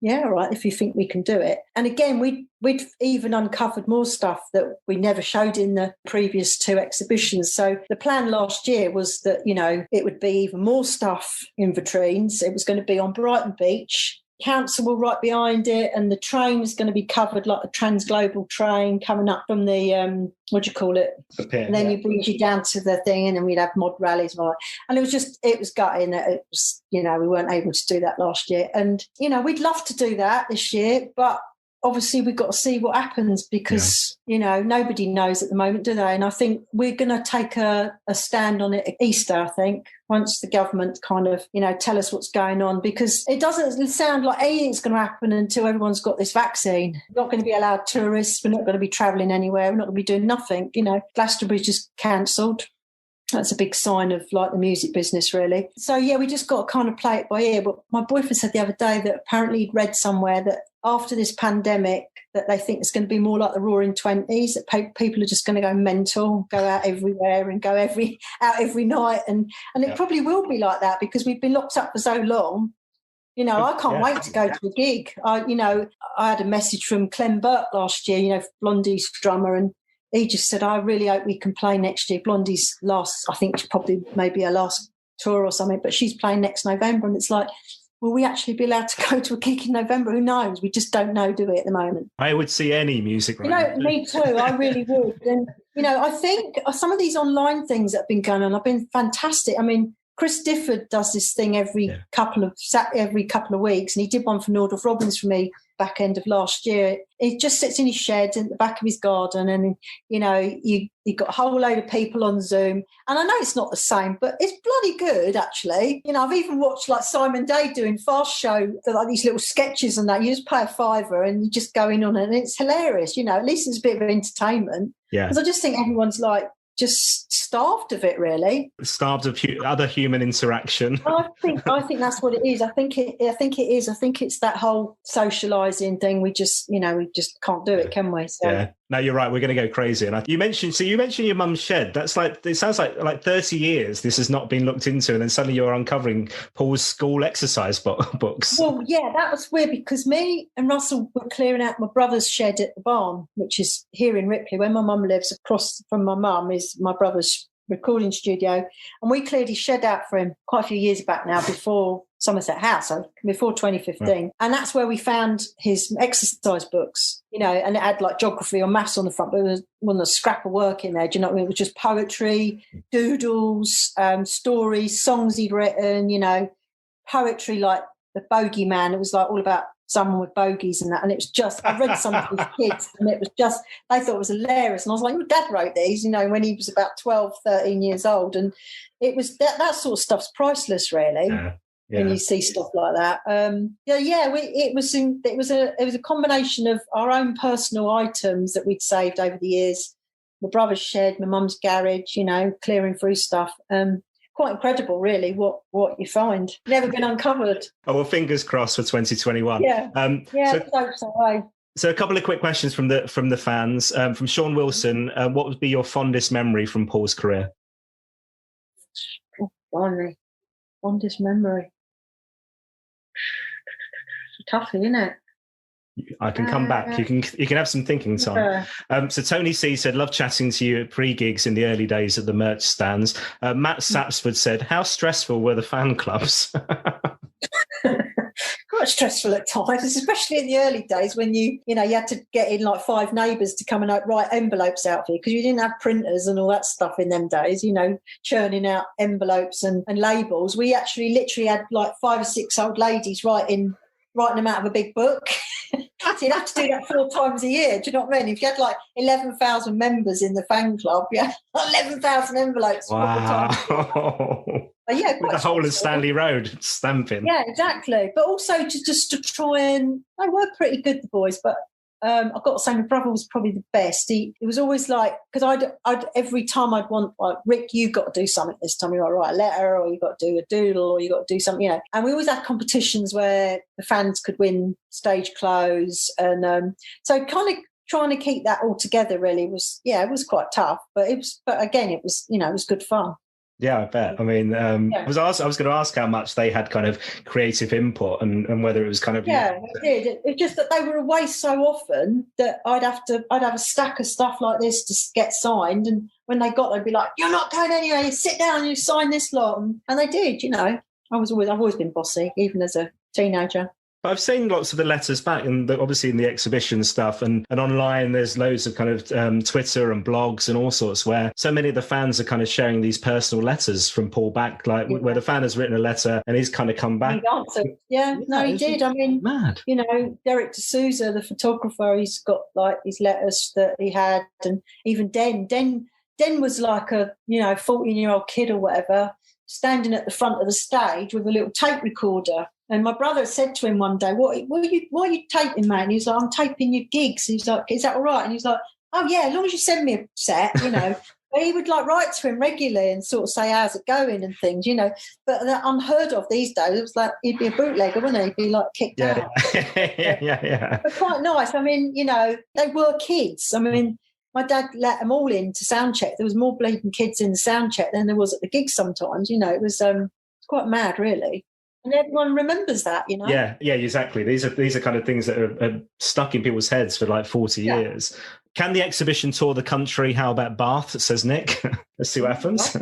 Yeah, all right, if you think we can do it. And again, we'd even uncovered more stuff that we never showed in the previous 2 exhibitions. So the plan last year was that, you know, it would be even more stuff in vitrines. It was going to be on Brighton Beach. Council were right behind it, and the train was going to be covered like a transglobal train coming up from the what do you call it? The pit, and then you bring you down to the thing, and then we'd have mod rallies, and it was gutting that it was, you know, we weren't able to do that last year. And you know, we'd love to do that this year, but obviously we've got to see what happens, because you know, nobody knows at the moment, do they? And I think we're going to take a stand on it at Easter, I think, once the government kind of, you know, tell us what's going on, because it doesn't sound like anything's going to happen until everyone's got this vaccine. We're not going to be allowed tourists. We're not going to be travelling anywhere. We're not going to be doing nothing. You know, Glastonbury's just cancelled. That's a big sign of like the music business, really. So, yeah, we just got to kind of play it by ear. But my boyfriend said the other day that apparently he'd read somewhere that after this pandemic, that they think it's going to be more like the Roaring Twenties, that people are just going to go mental, go out everywhere and go out every night. And it probably will be like that, because we've been locked up for so long. You know, I can't wait to go to a gig. I had a message from Clem Burke last year, you know, Blondie's drummer, and he just said, I really hope we can play next year. Blondie's last, I think probably maybe her last tour or something, but she's playing next November. And it's like, will we actually be allowed to go to a gig in November? Who knows? We just don't know, do we, at the moment? I would see any music right now. Me too. I really would. And, you know, I think some of these online things that have been going on have been fantastic. I mean, Chris Difford does this thing every couple of weeks, and he did one for Nordorf Robbins for me back end of last year. He just sits in his shed in the back of his garden, and you know, you got a whole load of people on Zoom. And I know it's not the same, but it's bloody good, actually. You know, I've even watched like Simon Day doing Fast Show, like these little sketches and that. You just pay a £5 and you just go in on it, and it's hilarious. You know, at least it's a bit of entertainment. Yeah, because I just think everyone's like just starved of it, really. Starved of other human interaction. I think that's what it is. I think it is. I think it's that whole socialising thing. We just can't do it, can we? So. Yeah. No, you're right. We're going to go crazy. And you mentioned your mum's shed. That's like, it sounds like 30 years this has not been looked into, and then suddenly you're uncovering Paul's school exercise books. Well, yeah, that was weird, because me and Russell were clearing out my brother's shed at the barn, which is here in Ripley, where my mum lives. Across from my mum is my brother's recording studio, and we cleared his shed out for him quite a few years back now, before Somerset House, so before 2015. Right. And that's where we found his exercise books, you know, and it had like geography or maths on the front, but there wasn't a scrap of work in there. Do you know what I mean? It was just poetry, doodles, stories, songs he'd written, you know, poetry like The Bogey Man. It was like all about someone with bogies and that. And it was just, I read some of his kids, and it was just, they thought it was hilarious. And I was like, your dad wrote these, you know, when he was about 12, 13 years old. And it was that sort of stuff's priceless, really. Yeah. When you see stuff like that, it was a combination of our own personal items that we'd saved over the years, my brother's shed, my mum's garage, you know, clearing through stuff. Quite incredible, really, what you find. Never been uncovered. Oh, well, fingers crossed for 2021. Yeah, So a couple of quick questions from the fans. From Sean Wilson, what would be your fondest memory from Paul's career? Oh, finally, fondest memory. Toughie, isn't it? I can come back. You can have some thinking time. So Tony C said, love chatting to you at pre-gigs in the early days at the merch stands. Matt Sapsford said, how stressful were the fan clubs? God, quite stressful at times, especially in the early days when you had to get in like 5 neighbours to come and write envelopes out for you, because you didn't have printers and all that stuff in them days, churning out envelopes and labels. We actually literally had like 5 or 6 old ladies writing them out of a big book. So you'd have to do that 4 times a year. Do you know what I mean? If you had like 11,000 members in the fan club, you had 11,000 envelopes. Wow. Yeah, with the whole of Stanley Road stamping. Yeah, exactly. But also just to try and, they were pretty good, the boys, but I've got to say my brother was probably the best. He was always like, because I'd every time I'd want, like, Rick, you've got to do something this time. You've got to write a letter, or you've got to do a doodle, or you've got to do something, And we always had competitions where the fans could win stage clothes. And so kind of trying to keep that all together really was quite tough. But again, it was good fun. Yeah, I bet. I mean, I was going to ask how much they had kind of creative input and whether it was kind of... Yeah, it did. It's just that they were away so often that I'd have a stack of stuff like this to get signed, and when they got, they'd be like, "You're not going anywhere. You sit down and you sign this lot," and they did. I've always been bossy, even as a teenager. But I've seen lots of the letters back, and obviously in the exhibition stuff, and online there's loads of kind of Twitter and blogs and all sorts where so many of the fans are kind of sharing these personal letters from Paul back, like where the fan has written a letter and he's kind of come back. He answered. He did. I mean, mad. Derek D'Souza, the photographer, he's got like his letters that he had, and even Den was like a 14-year-old kid or whatever, standing at the front of the stage with a little tape recorder. And my brother said to him one day, what are you taping, man? He was like, "I'm taping your gigs." He was like, "Is that all right?" And he was like, "Oh, yeah, as long as you send me a set, But he would like write to him regularly and sort of say, "How's it going?" and things, But that unheard of these days. It was like, he'd be a bootlegger, wouldn't he? He'd be like kicked out. Yeah. But quite nice. I mean, they were kids. I mean, my dad let them all in to sound check. There was more bleeding kids in the sound check than there was at the gigs sometimes. It was quite mad, really. And everyone remembers that, Yeah, exactly. These are kind of things that are stuck in people's heads for like 40 years. Can the exhibition tour the country? How about Bath, says Nick? Let's see what happens.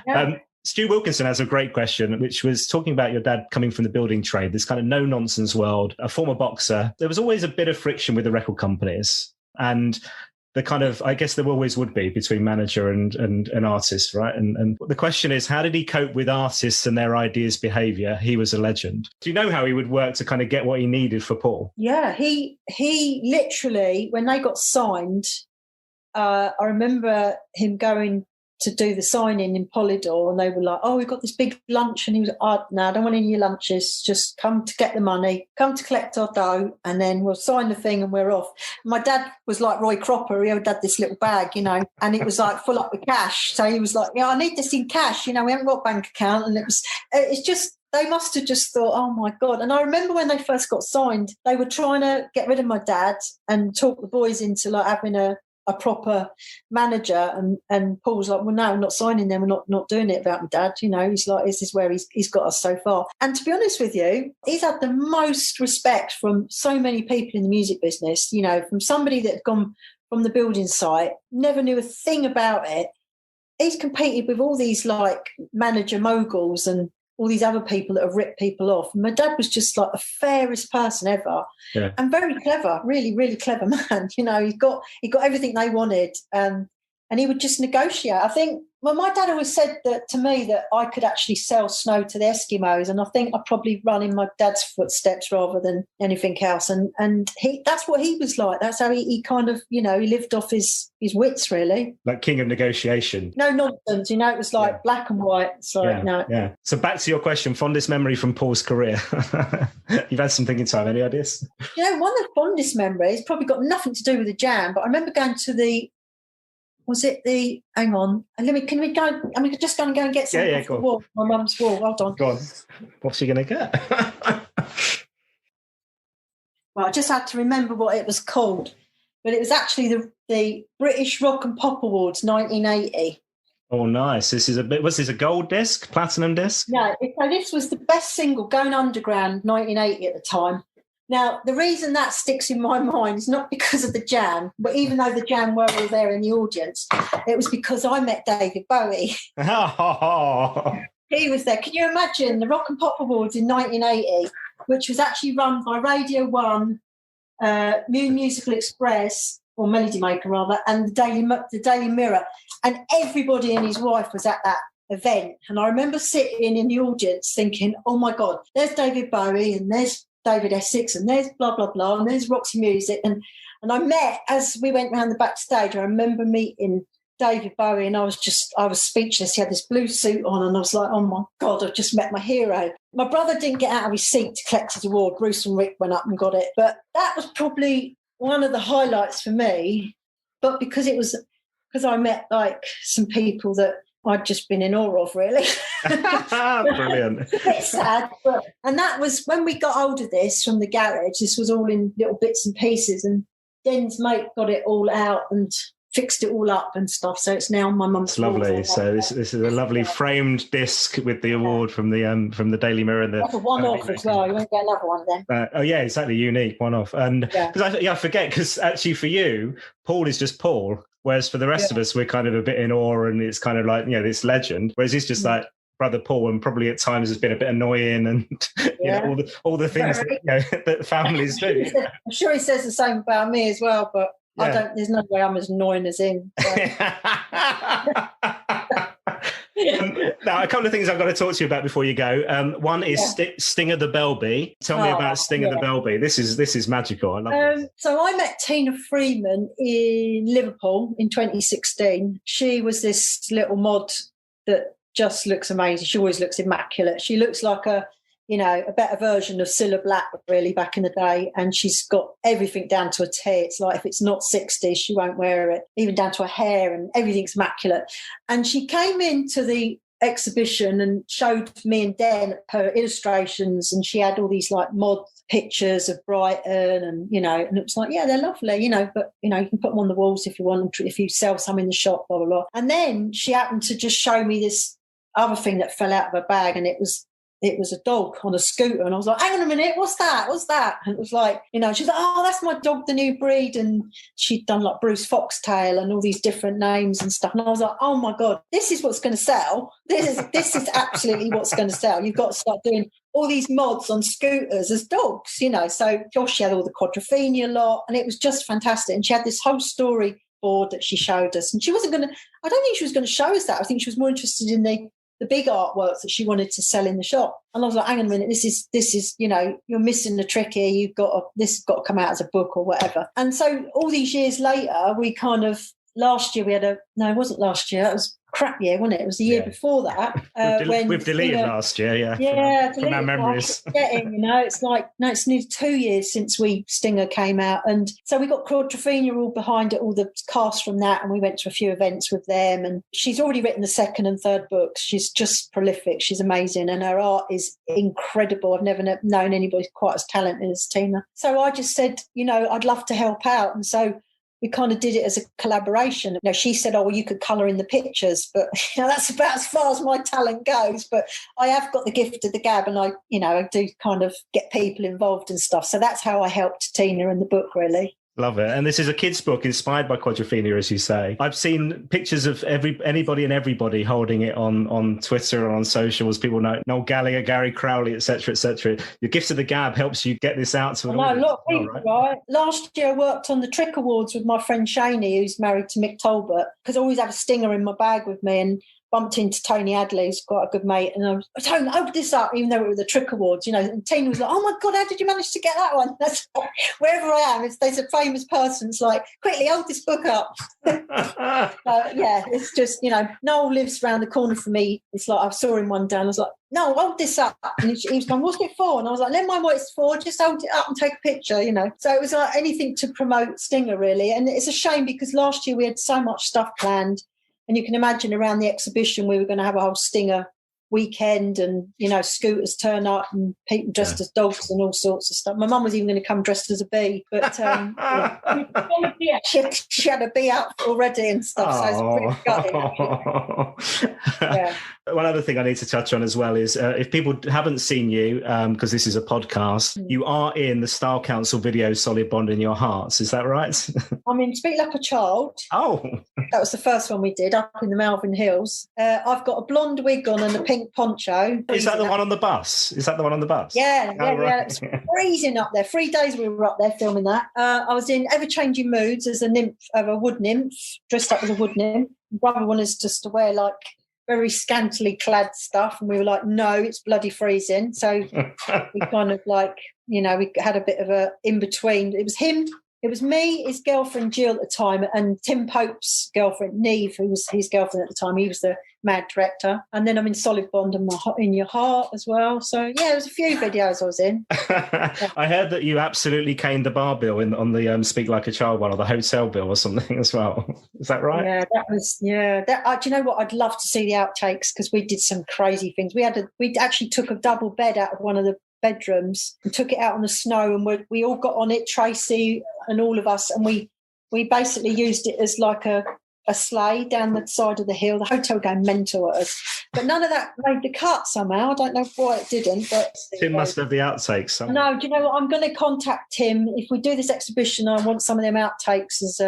Yeah. Stu Wilkinson has a great question, which was talking about your dad coming from the building trade, this kind of no-nonsense world, a former boxer. There was always a bit of friction with the record companies. And the kind of, I guess there always would be between manager and artist, right? And the question is, how did he cope with artists and their ideas, behaviour? He was a legend. Do you know how he would work to kind of get what he needed for Paul? Yeah, he literally, when they got signed, I remember him going to do the signing in Polydor, and they were like, "Oh, we've got this big lunch," and he was like, "Oh, no, I don't want any of your lunches, just come to get the money, come to collect our dough, and then we'll sign the thing and we're off." My dad was like Roy Cropper. He had this little bag, and it was like full up with cash, so he was like, "Yeah, I need this in cash, we haven't got a bank account," and it's just, they must have just thought, "Oh my God." And I remember when they first got signed, they were trying to get rid of my dad and talk the boys into like having a proper manager, and Paul's like, "Well, no, I'm not signing them. We're not doing it about my dad." He's like, this is where he's got us so far. And to be honest with you, he's had the most respect from so many people in the music business, from somebody that had gone from the building site, never knew a thing about it. He's competed with all these like manager moguls and all these other people that have ripped people off. And my dad was just like the fairest person ever, and very clever, really, really clever man. He got everything they wanted, and he would just negotiate. I think, well, my dad always said that to me, that I could actually sell snow to the Eskimos, and I think I probably run in my dad's footsteps rather than anything else. And that's what he was like. That's how he kind of, he lived off his wits, really. Like king of negotiation. No nonsense, it was like black and white. So no. Yeah. So back to your question, fondest memory from Paul's career. You've had some tking time. Any ideas? One of the fondest memories, probably got nothing to do with the Jam, but I remember going to hang on, can we go, I'm just going to go and get something off the wall, my mum's wall. Hold on. Go on. What's she going to get? Well, I just had to remember what it was called, but it was actually the British Rock and Pop Awards 1980. Oh, nice. Was this a gold disc, platinum disc? No, so this was the best single going underground 1980 at the time. Now, the reason that sticks in my mind is not because of the Jam, but even though the Jam were all there in the audience, it was because I met David Bowie. He was there. Can you imagine the Rock and Pop Awards in 1980? which was actually run by Radio 1, Musical Express, or Melody Maker rather, and the Daily Mirror. And everybody and his wife was at that event. And I remember sitting in the audience thinking, oh my God, there's David Bowie and there's David Essex and there's blah, blah, blah, and there's Roxy Music. And I met, as we went around the backstage, I remember meeting David Bowie, and I was speechless. He had this blue suit on, and I was like, oh my God, I've just met my hero. My brother didn't get out of his seat to collect his award. Bruce and Rick went up and got it. But that was probably one of the highlights for me. But because I met like some people that I'd just been in awe of, really. Brilliant. It's a bit sad. And that was when we got hold of this from the garage. This was all in little bits and pieces. And Den's mate got it all out and fixed it all up and stuff. So it's now my mum's. It's lovely. So this is a lovely framed disc with the award from the Daily Mirror. And that's a one-off as well. You won't get another one then. Oh yeah, exactly. Unique one-off. And because I forget, because actually for you, Paul is just Paul. Whereas for the rest of us, we're kind of a bit in awe, and it's kind of like, this legend. Whereas he's just like Brother Paul, and probably at times has been a bit annoying, and all the things that families do. I'm sure he says the same about me as well, but there's no way I'm as annoying as him. So. Now, a couple of things I've got to talk to you about before you go. One is Stinger the Bellbee. Tell me about Stinger the Bellbee. This is magical. I love this. So I met Tina Freeman in Liverpool in 2016. She was this little mod that just looks amazing. She always looks immaculate. She looks like a better version of Cilla Black, really, back in the day. And she's got everything down to a T. It's like if it's not 60s, she won't wear it, even down to her hair, and everything's immaculate. And she came into the exhibition and showed me and Dan her illustrations, and she had all these like mod pictures of Brighton, and and it was like, they're lovely, but you can put them on the walls if you want, if you sell some in the shop, blah, blah, blah. And then she happened to just show me this other thing that fell out of her bag, and it was a dog on a scooter. And I was like, hang on a minute, what's that? And it was like, she's like, oh, that's my dog, the new breed. And she'd done like Bruce Foxtail and all these different names and stuff. And I was like, oh my God, this is what's going to sell. This is absolutely what's going to sell. You've got to start doing all these mods on scooters as dogs, So Josh had all the Quadrophenia lot, and it was just fantastic. And she had this whole storyboard that she showed us. And I don't think she was going to show us that. I think she was more interested in the big artworks that she wanted to sell in the shop. And I was like, hang on a minute, this is you're missing the trick here. This has got to come out as a book or whatever. And so all these years later, we kind of, last year we had it wasn't last year, it was a crap year, wasn't it? It was the year before that. We've deleted last year, from our memories. It's like, no, it's nearly 2 years since Stinger came out. And so we got Quadrophenia all behind it, all the cast from that, and we went to a few events with them. And she's already written the second and third books. She's just prolific. She's amazing. And her art is incredible. I've never known anybody quite as talented as Tina. So I just said, I'd love to help out. And so we kind of did it as a collaboration. She said, oh, well, you could colour in the pictures, but that's about as far as my talent goes. But I have got the gift of the gab, and I do kind of get people involved and stuff. So that's how I helped Tina in the book, really. Love it. And this is a kid's book inspired by Quadrophenia, as you say. I've seen pictures of anybody and everybody holding it on Twitter and on socials. People know Noel Gallagher, Gary Crowley, etc., etc. Your gift of the gab helps you get this out to an audience. A lot of people, right? Last year I worked on the Trick Awards with my friend Shaney, who's married to Mick Talbot, because I always have a stinger in my bag with me, and bumped into Tony Adley, who's quite a good mate, and I was, Tony, open this up, even though it was the Trick Awards, and Tina was like, oh my God, how did you manage to get that one? That's wherever I am, there's a famous person, it's like, quickly, hold this book up. It's just, Noel lives around the corner from me. It's like, I saw him one day, and I was like, no, hold this up. And he was going, what's it for? And I was like, never mind what it's for, just hold it up and take a picture, So it was like anything to promote Stinger, really. And it's a shame because last year we had so much stuff planned. And you can imagine around the exhibition, we were going to have a whole Stinger weekend, and, scooters turn up and people dressed as dogs and all sorts of stuff. My mum was even going to come dressed as a bee, but she had a bee out already and stuff. So it's pretty gutting. One other thing I need to touch on as well is if people haven't seen you, because this is a podcast, you are in the Style Council video Solid Bond in Your Hearts. Is that right? I mean, Speak Like a Child. Oh. That was the first one we did up in the Malvern Hills. I've got a blonde wig on and a pink poncho. Is that the one on the bus? Is that the one on the bus? Yeah, Oh, right. It was freezing up there. 3 days we were up there filming that. I was in ever-changing moods as a nymph, of a wood nymph, dressed up as a wood nymph. My brother wanted us just to wear like very scantily clad stuff, and we were like, no, it's bloody freezing. So we kind of like, we had a bit of a in-between. It was him. It was me, his girlfriend Jill at the time, and Tim Pope's girlfriend Neve, who was his girlfriend at the time. He was the mad director. And then I'm in Solid Bond and In Your Heart as well. So, yeah, there was a few videos I was in. I heard that you absolutely caned the bar bill on the Speak Like a Child one, or the hotel bill or something as well. Is that right? Yeah, that was, do you know what? I'd love to see the outtakes because we did some crazy things. We actually took a double bed out of one of the bedrooms and took it out on the snow, and we all got on it, Tracy and all of us, and we basically used it as like a sleigh down the side of the hill. The hotel going mental at us, but none of that made the cut somehow. I don't know why it didn't, but Tim must have the outtakes somewhere. No, do you know what? I'm going to contact Tim. If we do this exhibition, I want some of them outtakes as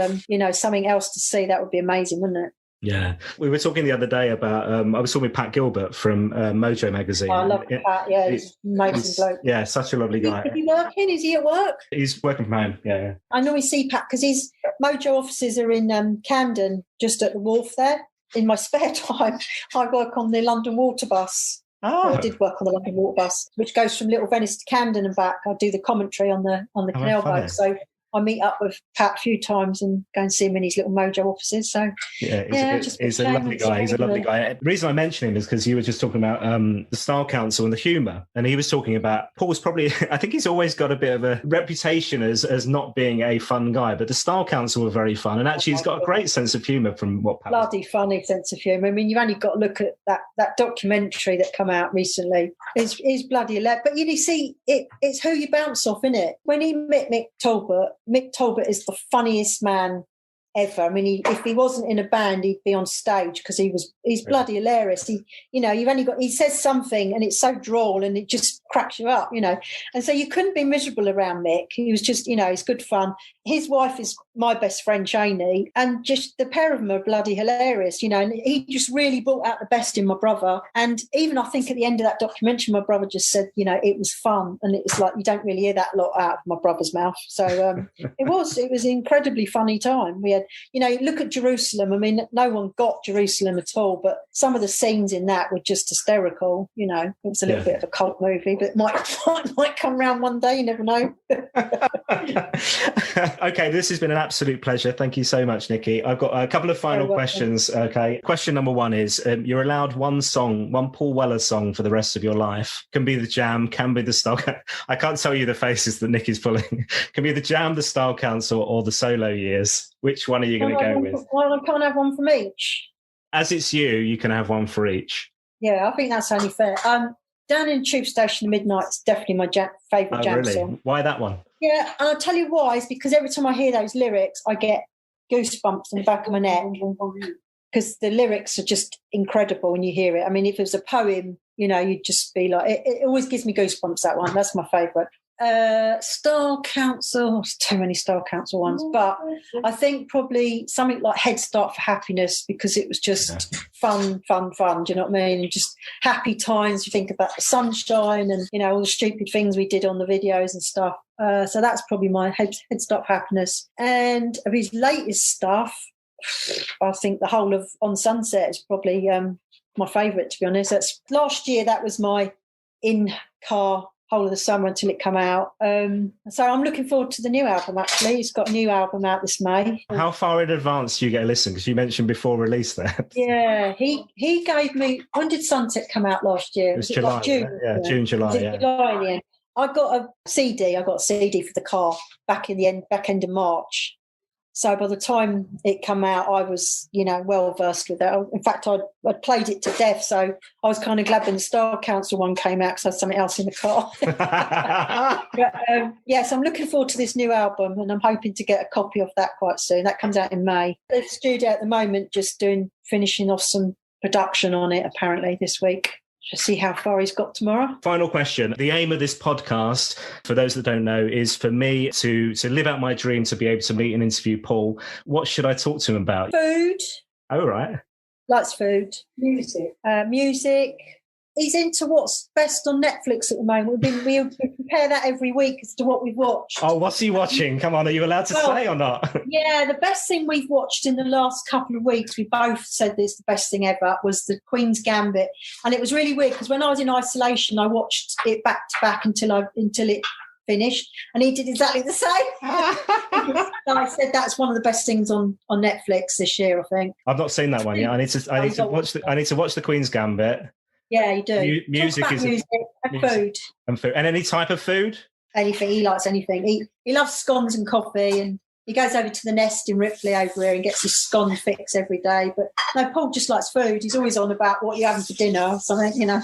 something else to see. That would be amazing, wouldn't it? Yeah, we were talking the other day about. I was talking with Pat Gilbert from Mojo magazine. Oh, I love Pat. Yeah, he's an amazing bloke. Yeah, such a lovely guy. Is he working? Is he at work? He's working from home. Yeah. I normally see Pat because his Mojo offices are in Camden, just at the wharf there. In my spare time, I work on the London Water Bus. Oh. I did work on the London Water Bus, which goes from Little Venice to Camden and back. I do the commentary on the canal boat. So I meet up with Pat a few times and go and see him in his little Mojo offices. So he's a lovely guy. He's a lovely guy. The reason I mention him is because you were just talking about the Style Council and the humour, and he was talking about Paul's probably. I think he's always got a bit of a reputation as not being a fun guy, but the Style Council were very fun, and actually he's got a great sense of humour from what Pat. Bloody funny sense of humour. I mean, you've only got to look at that documentary that come out recently. It's bloody hilarious. But you see, it's who you bounce off, isn't it? When he met Mick Talbot is the funniest man ever. I mean, if he wasn't in a band, he'd be on stage because he's bloody hilarious. He says something and it's so droll and it just cracks you up, And so you couldn't be miserable around Mick. He was just, it's good fun. His wife is my best friend, Janie, and just the pair of them are bloody hilarious, and he just really brought out the best in my brother. And even I think at the end of that documentary, my brother just said, it was fun. And it was like, you don't really hear that lot out of my brother's mouth. So it was an incredibly funny time. We had, look at Jerusalem. I mean, no one got Jerusalem at all, but some of the scenes in that were just hysterical. It was a little bit of a cult movie, but it might come round one day. You never know. Okay, this has been an absolute pleasure. Thank you so much, Nicky. I've got a couple of final questions. Okay. Question number one is, you're allowed one Paul Weller song for the rest of your life. Can be The Jam, can be the Style. I can't tell you the faces that Nicky's pulling. Can be The Jam, the Style Council, or the solo years. Which one are you going to go with? Well, I can't have one from each. As it's you can have one for each. Yeah, I think that's only fair. Down in the Tube Station at Midnight is definitely my favourite Jam song. Why that one? Yeah, and I'll tell you why. It's because every time I hear those lyrics, I get goosebumps in the back of my neck because the lyrics are just incredible when you hear it. I mean, if it was a poem, you'd just be like, it always gives me goosebumps, that one. That's my favourite. Style Council, too many Style Council ones, but I think probably something like Head Start for Happiness, because it was just fun. Do you know what I mean? And just happy times. You think about the sunshine and all the stupid things we did on the videos and stuff. So that's probably my Head Start for Happiness. And of his latest stuff, I think the whole of On Sunset is probably my favourite, to be honest. That's last year. That was my in-car whole of the summer until it come out. So I'm looking forward to the new album, actually. He's got a new album out this May. How far in advance do you get a listen? Because you mentioned before release that. Yeah, he gave me... When did Sunset come out last year? It was July. Like June? Yeah, June, July, yeah. July in the end. I got a CD for the car back end of March. So by the time it came out, I was, well versed with it. In fact, I'd played it to death. So I was kind of glad when the Style Council one came out because I had something else in the car. But, yes, I'm looking forward to this new album and I'm hoping to get a copy of that quite soon. That comes out in May. The studio at the moment just finishing off some production on it apparently this week. See how far he's got tomorrow. Final question. The aim of this podcast, for those that don't know, is for me to live out my dream to be able to meet and interview Paul. What should I talk to him about? Food. Oh, right. Likes food. Music. Music. He's into what's best on Netflix at the moment. We compare that every week as to what we've watched. Oh, what's he watching? Come on, are you allowed to say or not? Yeah, the best thing we've watched in the last couple of weeks, we both said this, the best thing ever, was the Queen's Gambit. And it was really weird because when I was in isolation, I watched it back to back until it finished, and he did exactly the same. I said that's one of the best things on Netflix this year, I think. I've not seen that one yet. I need to watch the Queen's Gambit. Yeah, you do. Music and food. And food. And any type of food? Anything. He likes anything. He loves scones and coffee, and he goes over to the Nest in Ripley over here and gets his scone fix every day. But no, Paul just likes food. He's always on about what you're having for dinner or something, you know.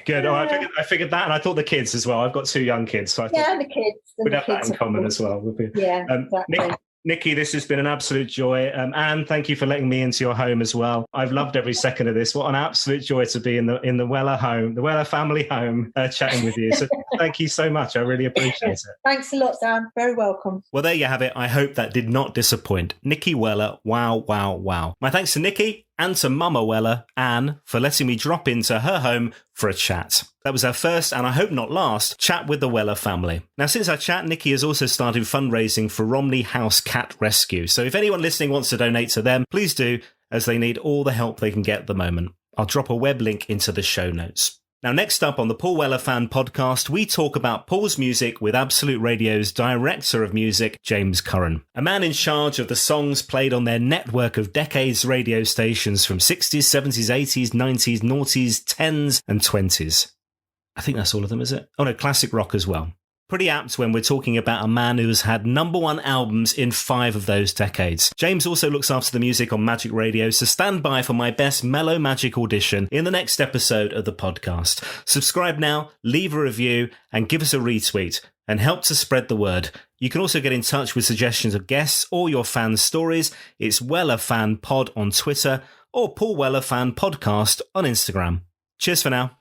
Good. Oh, I figured that, and I thought the kids as well. I've got 2 young kids, so I thought the kids. we'd have that in common as well. Yeah, exactly. Nicky, this has been an absolute joy. Anne, thank you for letting me into your home as well. I've loved every second of this. What an absolute joy to be in the Weller home, the Weller family home, chatting with you. So thank you so much. I really appreciate it. Thanks a lot, Dan. Very welcome. Well, there you have it. I hope that did not disappoint. Nicky Weller, wow, wow, wow. My thanks to Nicky and to Mama Weller, Anne, for letting me drop into her home for a chat. That was our first, and I hope not last, chat with the Weller family. Now, since our chat, Nicky has also started fundraising for Romney House Cat Rescue. So if anyone listening wants to donate to them, please do, as they need all the help they can get at the moment. I'll drop a web link into the show notes. Now, next up on the Paul Weller Fan Podcast, we talk about Paul's music with Absolute Radio's Director of Music, James Curran, a man in charge of the songs played on their network of decades radio stations from 60s, 70s, 80s, 90s, noughties, 10s and 20s. I think that's all of them, is it? Oh no, classic rock as well. Pretty apt when we're talking about a man who has had #1 albums in 5 of those decades. James also looks after the music on Magic Radio, so stand by for my best Mellow Magic audition in the next episode of the podcast. Subscribe now, leave a review, and give us a retweet, and help to spread the word. You can also get in touch with suggestions of guests or your fan stories. It's Weller Fan Pod on Twitter or Paul Weller Fan Podcast on Instagram. Cheers for now.